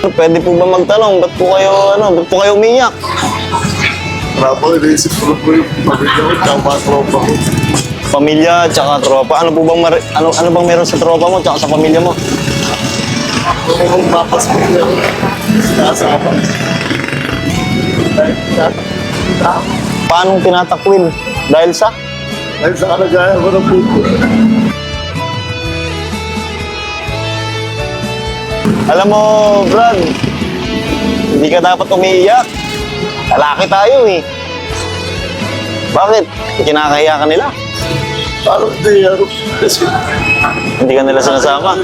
Pwede po ba magtanong, ba't po kayo umiyak? Trapo, iniisip ko po yung pamilya ko, tsaka tropa ko. Pamilya, tsaka tropa. Ano bang meron sa tropa mo, tsaka sa pamilya mo? Kung papas ko niya, kasama. Paano tinatakwil? Dahil sa? Dahil sa kalagayan ko ng puto. Alam mo, Brad, hindi ka dapat umiiyak. Lalaki tayo eh. Bakit? Kinakahiya ka nila? Parang hindi, kasi Hindi ka nila sinasama?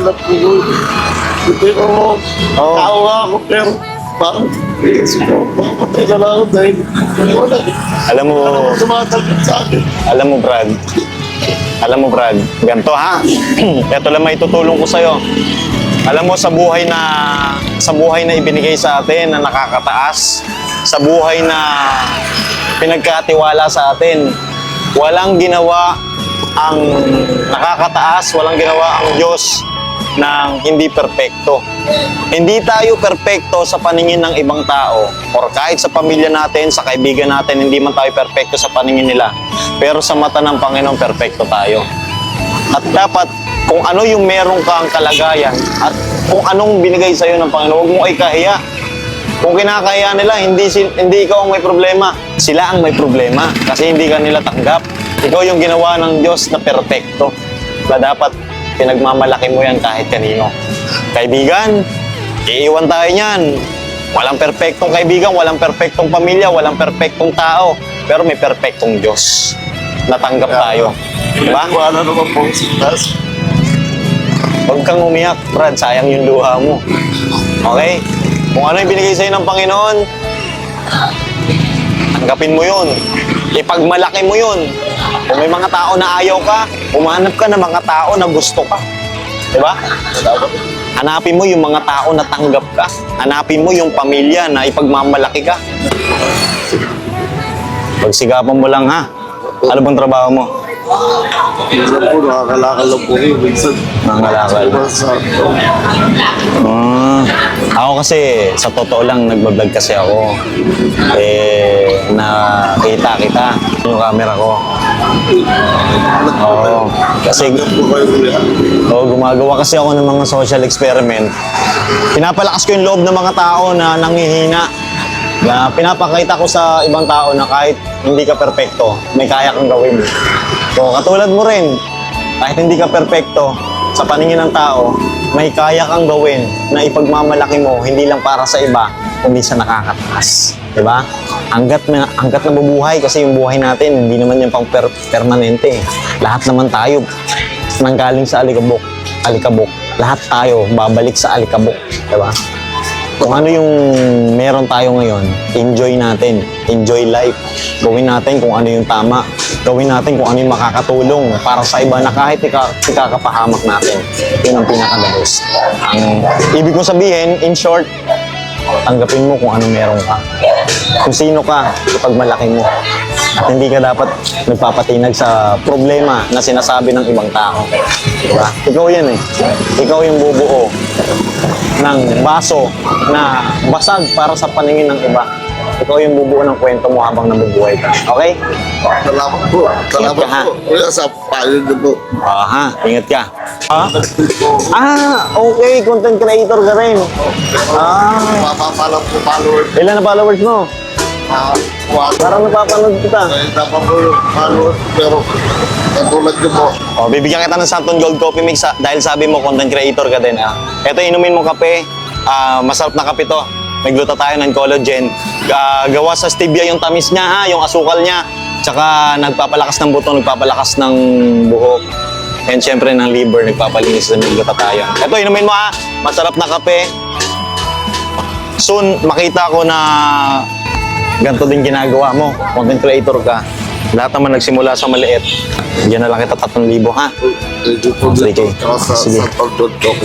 pero Oo. tao nga ako, pero parang iisip ko, papatay na lang ako dahil wala. Alam mo, Tumatalbot sa akin. alam mo Brad, ganito ha. Ito lang may tutulong ko sa'yo. Alam mo sa buhay na ibinigay sa atin na nakakataas, sa buhay na pinagkatiwala sa atin, walang ginawa ang nakakataas, walang ginawa ang Diyos ng hindi perpekto. Hindi tayo perpekto sa paningin ng ibang tao or kahit sa pamilya natin, sa kaibigan natin, hindi man tayo perpekto sa paningin nila. Pero sa mata ng Panginoon, perpekto tayo. At dapat, kung ano yung meron kang kalagayan at kung anong binigay sa'yo ng Panginoon, huwag mo ay kahiya. Kung kinakahiya nila, hindi ikaw ang may problema. Sila ang may problema kasi hindi ka nila tanggap. Ikaw yung ginawa ng Diyos na perpekto. Na dapat pinagmamalaki mo yan kahit kanino. Kaibigan, iiwan tayo niyan. Walang perpektong kaibigan, walang perpektong pamilya, walang perpektong tao. Pero may perpektong Diyos. Natanggap tayo. Diba? Wala naman po sa taas. Huwag kang umiyak, Brad. Sayang yung luha mo. Okay? Kung ano yung binigay sa'yo ng Panginoon, tanggapin mo yun. Ipagmalaki mo yun. Kung may mga tao na ayaw ka, umanap ka ng mga tao na gusto ka. Diba? Hanapin mo yung mga tao na tanggap ka. Hanapin mo yung pamilya na ipagmamalaki ka. Pagsigapan mo lang ha. Ano bang trabaho mo? Minsan po, nakakalakal lang po kayo. Minsan, Nakakalakal. Ako kasi, sa totoo lang, nagbablog kasi ako. Nakita kita yung camera ko. Oo. Kasi, gumagawa kasi ako ng mga social experiment. Pinapalakas ko yung loob ng mga tao na nanghihina. Na pinapakita ko sa ibang tao na kahit hindi ka perpekto, may kaya kang gawin. So, katulad mo rin, kahit hindi ka perpekto, sa paningin ng tao, may kaya kang gawin na ipagmamalaki mo, hindi lang para sa iba, kundi sa nakakataas. Diba? Hanggat na bubuhay, kasi yung buhay natin, hindi naman yung pang permanente. Lahat naman tayo, nanggaling sa alikabok. Lahat tayo, babalik sa alikabok. Diba? Kung ano yung meron tayo ngayon, enjoy natin. Enjoy life. Gawin natin kung ano yung tama. Gawin natin kung ano yung makakatulong para sa iba na kahit ikakapahamak natin. Yun ang pinaka-the-best. Ang ibig ko sabihin, in short, tanggapin mo kung ano meron ka. Kung sino ka, ipagmalaki mo. At hindi ka dapat nagpapatinag sa problema na sinasabi ng ibang tao. Diba? Ikaw yan eh. Ikaw yung bubuo ng baso na basag para sa paningin ng iba. Ikaw yung bubuo ng kwento mo habang nabubuhay ka. Okay? Salamat po. Salamat ha? po. Kuya, sa payo niyo po. Ha? Ingat ka. Okay. Content creator ka rin. Mapapalang po followers. Ilan na followers mo? Wala. Parang napapanood kita. Dahil dapat po yung followers. Pero, katulad niyo po. Bibigyan kita ng Santon Gold Coffee Mix dahil sabi mo content creator ka din. Ito, inumin mo kape. Masarap na kape to. Nagluto tayo ng collagen. Gawa sa stevia yung tamis niya, ha? Yung asukal niya. Tsaka nagpapalakas ng buto, nagpapalakas ng buhok. And syempre ng liver, nagpapalinis ng tayo. Ito, inumin mo ha. Masarap na kape. Soon, makita ko na ganito din ginagawa mo. Content creator ka. Lahat naman nagsimula sa maliit. Diyan na lang kita 3,000 ha. Thank you po. Sige. Sa Sige. pagdod ko.